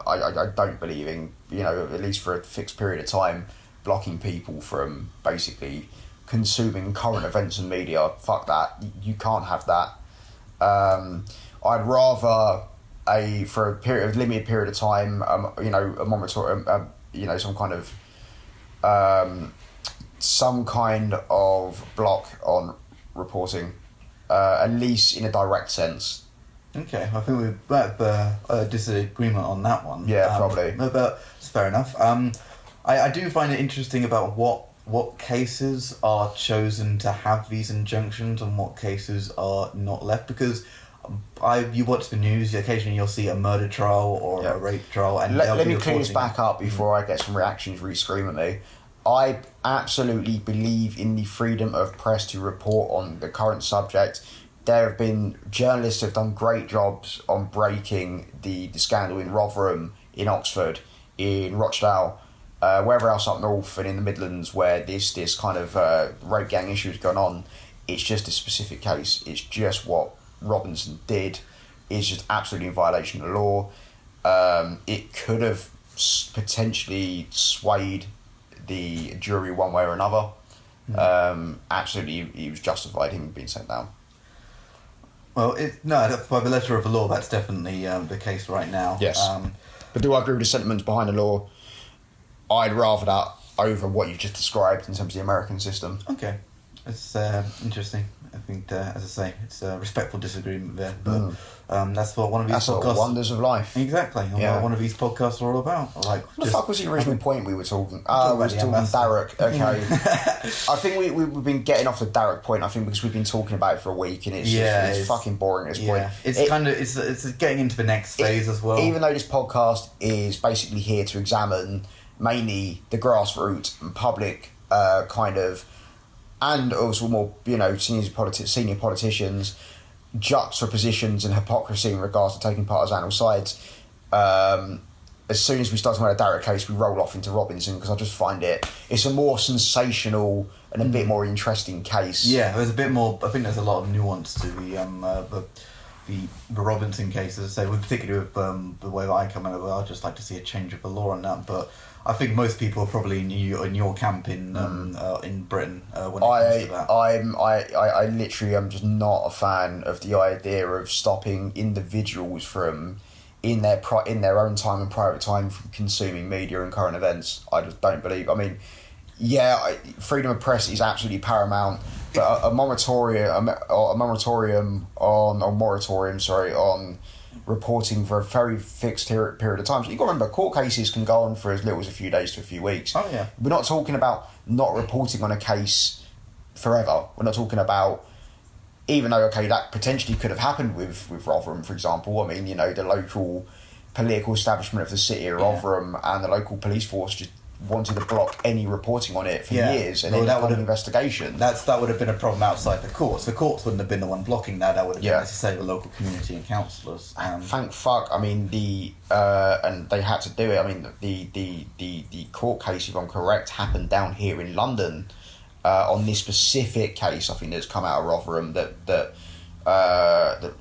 I don't believe in, at least for a fixed period of time, blocking people from basically consuming current events and media. Fuck that. You can't have that. I'd rather for a limited period of time, a moratorium, some kind of block on reporting, at least in a direct sense. Okay, I think we have a disagreement on that one. Yeah, probably. But it's fair enough. I do find it interesting about what cases are chosen to have these injunctions and what cases are not left, because you watch the news, occasionally you'll see a murder trial or a rape trial, and let me clear this back up before I get some reactions really scream at me. I absolutely believe in the freedom of press to report on the current subject. There have been journalists who have done great jobs on breaking the scandal in Rotherham, in Oxford, in Rochdale, wherever else up north and in the Midlands where this kind of rape gang issue has gone on. It's just a specific case. It's just what Robinson did is just absolutely in violation of the law. It could have potentially swayed the jury one way or another. Absolutely, he was justified him being sent down. Well, by the letter of the law, that's definitely the case right now. Yes. But do I agree with the sentiments behind the law? I'd rather that over what you've just described in terms of the American system. Okay. It's interesting. I think, as I say, it's a respectful disagreement there. But that's what one of these podcasts... That's the wonders of life. Exactly. What one of these podcasts are all about. What the fuck was the original point we were talking? We were talking Darek. Okay. I think we've been getting off the Darek point, I think, because we've been talking about it for a week, and it's fucking boring at this point. It's getting into the next phase as well. Even though this podcast is basically here to examine mainly the grassroots and public and also more, senior politicians, juxtapositions and hypocrisy in regards to taking partisan sides. As soon as we start talking about a Darek case, we roll off into Robinson, because I just find it's a more sensational and a bit more interesting case. Yeah, there's a bit more. I think there's a lot of nuance to the Robinson case. As I say, particularly with the way that I come out of it, I'd just like to see a change of the law on that. But I think most people are probably in your camp in Britain when it comes to that. I literally am just not a fan of the idea of stopping individuals from in their own time and private time from consuming media and current events. I just don't believe. I mean, freedom of press is absolutely paramount, but a moratorium on reporting for a very fixed period of time. So you've got to remember, court cases can go on for as little as a few days to a few weeks. Oh, yeah. We're not talking about not reporting on a case forever. We're not talking about, even though, that potentially could have happened with Rotherham, for example. I mean, the local political establishment of the city of Rotherham and the local police force just wanted to block any reporting on it for years, and then that would have an investigation. That would have been a problem outside the courts. The courts wouldn't have been the one blocking that. That would have been, as you say, the local community and councillors. Thank fuck. I mean, and they had to do it. I mean, the court case, if I'm correct, happened down here in London on this specific case. I think that's come out of Rotherham that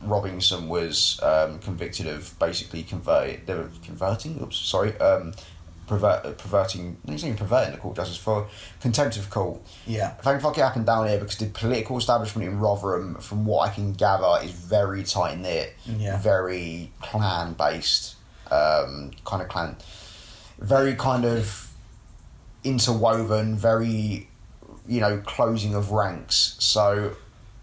Robinson was convicted of basically perverting the court justice for contempt of court. Yeah. Thank fuck it happened down here, because the political establishment in Rotherham, from what I can gather, is very tight knit, very clan based, very kind of interwoven, very closing of ranks. So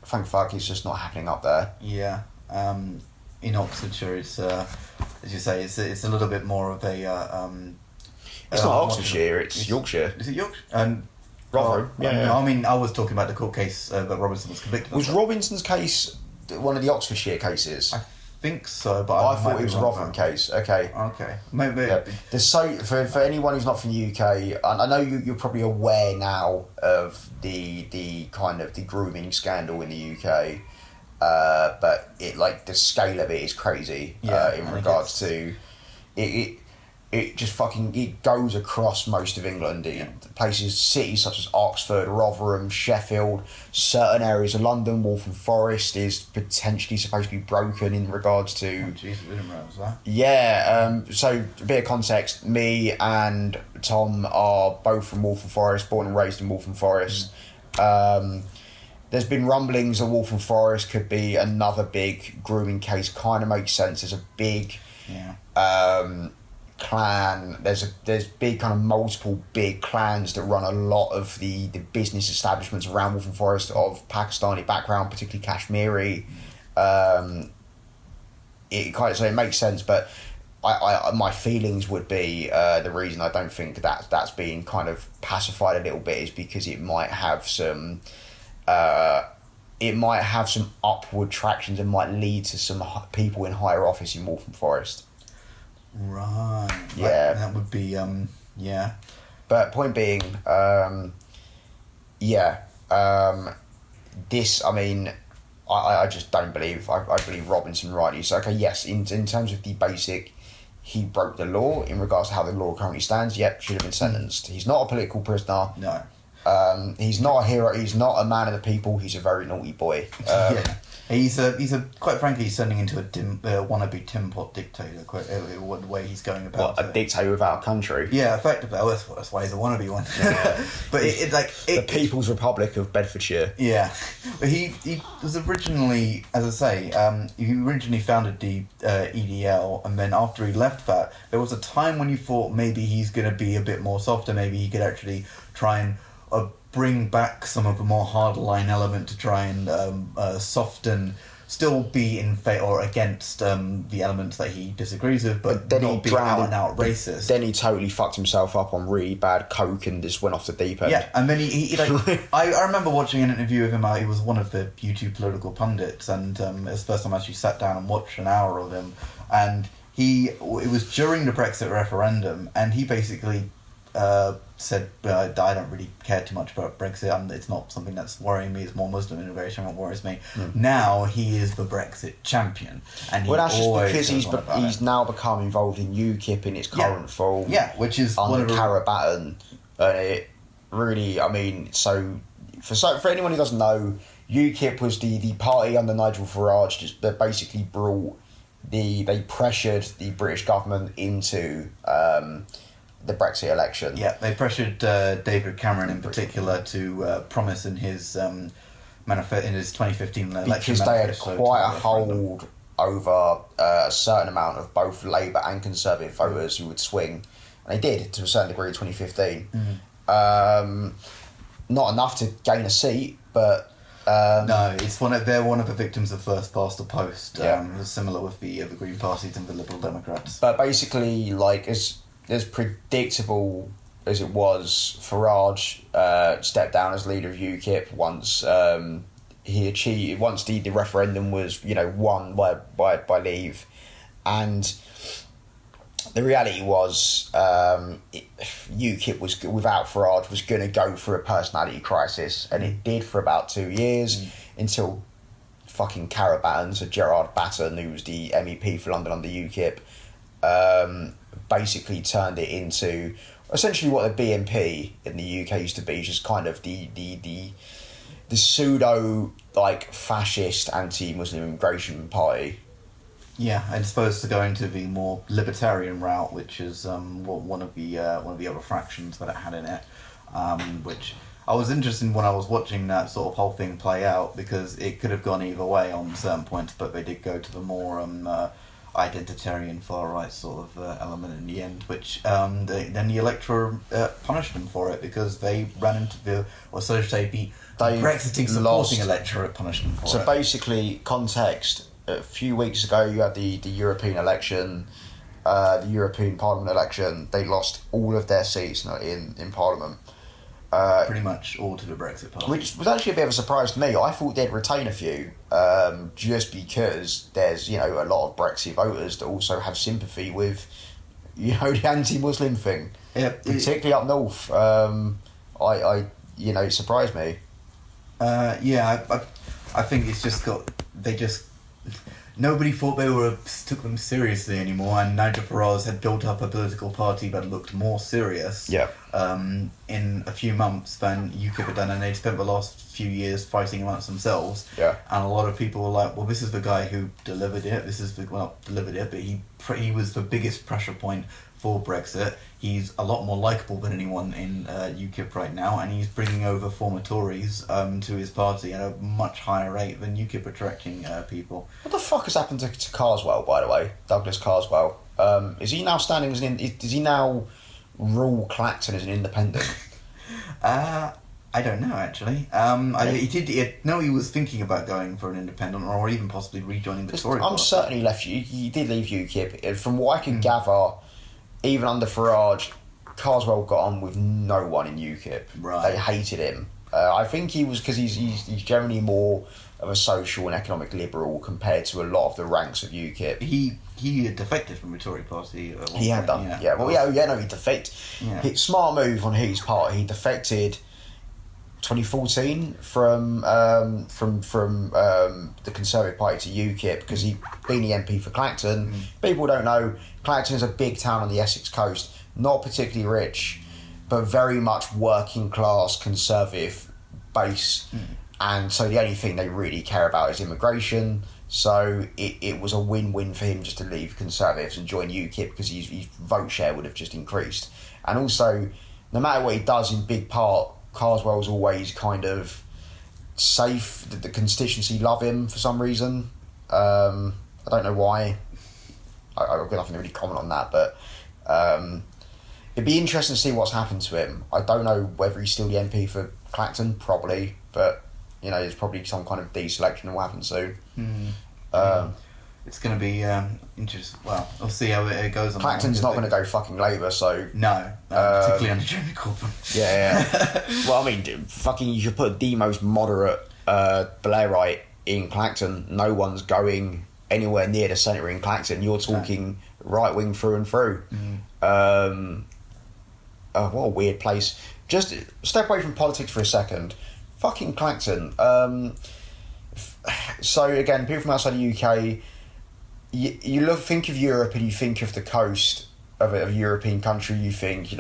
thank fuck it's just not happening up there. Yeah. In Oxfordshire, it's as you say, it's a little bit more of a it's not Oxfordshire, it's Yorkshire. Is it Yorkshire? Rotherham. I mean, I was talking about the court case that Robinson was convicted of. Was Robinson's case one of the Oxfordshire cases? I think so, but I thought it was a Rotherham case. Okay. Maybe. Yeah. For anyone who's not from the UK, I know you're probably aware now of the kind of the grooming scandal in the UK, but the scale of it is crazy in regards to it. it just fucking it goes across most of England. Places, cities such as Oxford, Rotherham, Sheffield, certain areas of London, Waltham Forest is potentially supposed to be broken in regards to. Oh, Jesus, I didn't realise that. Yeah, so a bit of context. Me and Tom are both from Waltham Forest, born and raised in Waltham Forest. There's been rumblings that Waltham Forest could be another big grooming case. Kind of makes sense. There's a big clan. There's big kind of multiple big clans that run a lot of the business establishments around Waltham Forest of Pakistani background, particularly Kashmiri. It makes sense, but I my feelings would be the reason I don't think that's being kind of pacified a little bit is because it might have some upward tractions and might lead to some people in higher office in Waltham Forest. Right. Yeah. That would be yeah. But point being, this, I mean, I just don't believe. I believe Robinson rightly. So okay, yes, in terms of the basic, he broke the law in regards to how the law currently stands. Yep, should have been sentenced. He's not a political prisoner. No. He's not a hero. He's not a man of the people. He's a very naughty boy. Yeah. He's a quite frankly, he's turning into a wannabe Tim Pot dictator. What the way he's going about a dictator without a country. Yeah, effectively. Oh, that's why he's a wannabe one. Yeah. But the People's Republic of Bedfordshire. Yeah, but he was originally, as I say, he originally founded the EDL, and then after he left that, there was a time when you thought maybe he's going to be a bit more softer. Maybe he could actually try and bring back some of the more hardline element to try and soften, still be in favor or against the elements that he disagrees with, but then not be out and out racist. Then he totally fucked himself up on really bad coke and just went off the deep end. Yeah, and then he I remember watching an interview with him. He was one of the YouTube political pundits, and it was the first time I actually sat down and watched an hour of him. And it was during the Brexit referendum, and he basically said, I don't really care too much about Brexit. It's not something that's worrying me. It's more Muslim immigration that worries me. Now he is the Brexit champion, and that's just because he's now become involved in UKIP in its current form. Yeah, which is under Karabatten, and it really, I mean, so for anyone who doesn't know, UKIP was the party under Nigel Farage that basically they pressured the British government into the Brexit election. Yeah, they pressured David Cameron in particular to promise in his in his 2015 election because they had quite a hold over a certain amount of both Labour and Conservative voters who would swing, and they did to a certain degree in 2015. Not enough to gain a seat, but no, they're one of the victims of first past the post. Similar with the Green Parties and the Liberal Democrats. But basically, like as predictable as it was, Farage stepped down as leader of UKIP once the referendum was won by Leave, and the reality was UKIP was without Farage was going to go through a personality crisis, and it did for about 2 years until fucking Karabatten, so Gerard Batten, who was the MEP for London under UKIP, basically turned it into essentially what the BNP in the UK used to be, just kind of the pseudo fascist anti-Muslim immigration party. Yeah, and supposed to go into the more libertarian route, which is one of the other fractions that it had in it, which I was interested in when I was watching that sort of whole thing play out, because it could have gone either way on certain points, but they did go to the more identitarian far right sort of element in the end, which then the electorate punished them for it, because they ran into the Brexiting supporting electorate punished them for it. So basically, context. A few weeks ago, you had the European election, the European Parliament election. They lost all of their seats in Parliament. Pretty much all to the Brexit Party. Which was actually a bit of a surprise to me. I thought they'd retain a few, just because there's a lot of Brexit voters that also have sympathy with the anti-Muslim thing. Yeah, particularly up north. It surprised me. I think it's just nobody thought took them seriously anymore, and Nigel Farage had built up a political party that looked more serious. Yeah. In a few months than UKIP had done, and they'd spent the last few years fighting amongst themselves. Yeah. And a lot of people were like, "Well, this is the guy who delivered it. But he was the biggest pressure point for Brexit. He's a lot more likable than anyone in UKIP right now, and he's bringing over former Tories to his party at a much higher rate than UKIP attracting people." What the fuck has happened to Carswell, by the way? Douglas Carswell. Is he now standing as does he now rule Clacton as an independent? I don't know, actually. He was thinking about going for an independent, or even possibly rejoining the Tory party. I'm certain he did leave UKIP. From what I can gather, even under Farage, Carswell got on with no one in UKIP. Right. They hated him. I think he was, because he's generally more of a social and economic liberal compared to a lot of the ranks of UKIP. He had defected from the Tory party. He had done. Yeah. Well, he defected. Yeah. Smart move on his part. He defected 2014 from the Conservative Party to UKIP because he'd been the MP for Clacton. People don't know, Clacton is a big town on the Essex coast, not particularly rich, but very much working class Conservative base. And so the only thing they really care about is immigration. So it was a win-win for him just to leave Conservatives and join UKIP because his vote share would have just increased. And also, no matter what he does, in big part, Carswell's always kind of safe. The constituency love him for some reason. I don't know why. I've got nothing to really comment on that, but it'd be interesting to see what's happened to him. I don't know whether he's still the MP for Clacton, probably, but there's probably some kind of deselection that will happen soon. It's going to be interesting. Well, we'll see how it goes on. Clacton's not going to go fucking Labour, so... No, particularly under Jeremy Corbyn. Yeah. Well, I mean, fucking, you should put the most moderate Blairite in Clacton. No one's going anywhere near the centre in Clacton. You're talking right-wing through and through. What a weird place. Just step away from politics for a second. Fucking Clacton. So, again, people from outside the UK... You think of Europe and you think of the coast of a European country, you think,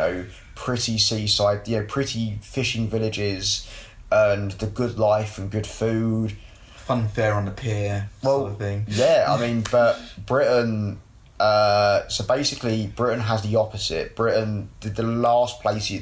pretty seaside, pretty fishing villages and the good life and good food. Fun fair on the pier, sort of thing. Yeah, I mean, but Britain... so basically, Britain has the opposite. Britain, the last places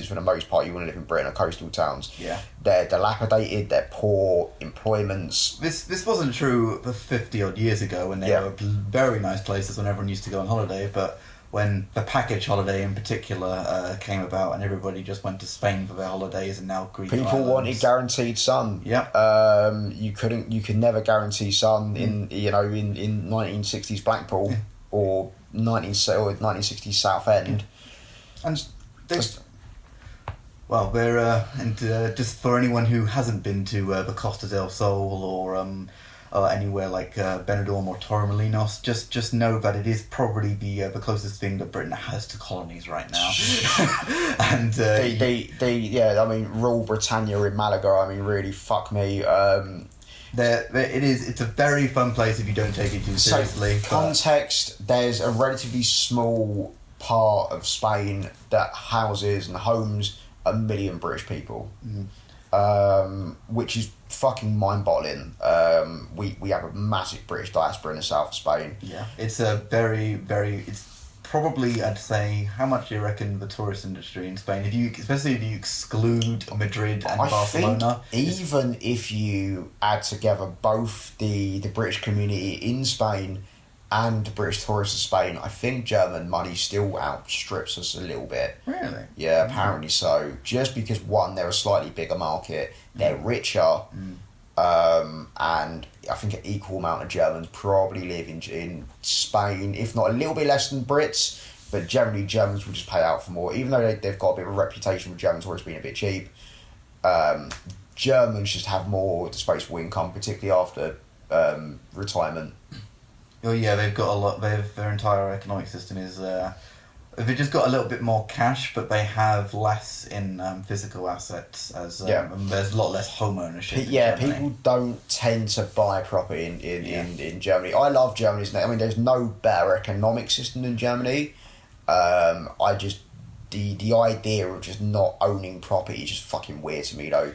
for the most part you want to live in Britain are coastal towns. Yeah, they're dilapidated, they're poor, employments. This wasn't true 50 odd years ago when they were very nice places when everyone used to go on holiday, but when the package holiday in particular came about and everybody just went to Spain for their holidays and now Greek people islands. wanted guaranteed sun. You could never guarantee sun in 1960s Blackpool or 1960s Southend. And just for anyone who hasn't been to the Costa del Sol or anywhere like Benidorm or Torremolinos, just know that it is probably the closest thing that Britain has to colonies right now. And I mean, Rule Britannia in Malaga. I mean, really, fuck me. It's a very fun place if you don't take it too seriously. Context: there's a relatively small part of Spain that houses and homes 1 million British people. Which is fucking mind-boggling. We have a massive British diaspora in the south of Spain. Yeah, it's a very, very... It's probably, I'd say, how much do you reckon the tourist industry in Spain, especially if you exclude Madrid and Barcelona? Even if you add together both the British community in Spain and the British tourists of Spain, I think German money still outstrips us a little bit. Really? Yeah, apparently so. Just because, one, they're a slightly bigger market, they're richer, and I think an equal amount of Germans probably live in Spain, if not a little bit less than Brits, but generally Germans will just pay out for more. Even though they've got a bit of a reputation for German tourists being a bit cheap, Germans just have more disposable income, particularly after retirement. Oh yeah, they've got a lot. Their entire economic system is They just got a little bit more cash, but they have less in physical assets. And there's a lot less home ownership. In Germany. People don't tend to buy property in Germany. I love Germany. I mean, there's no better economic system than Germany. The idea of just not owning property is just fucking weird to me, though.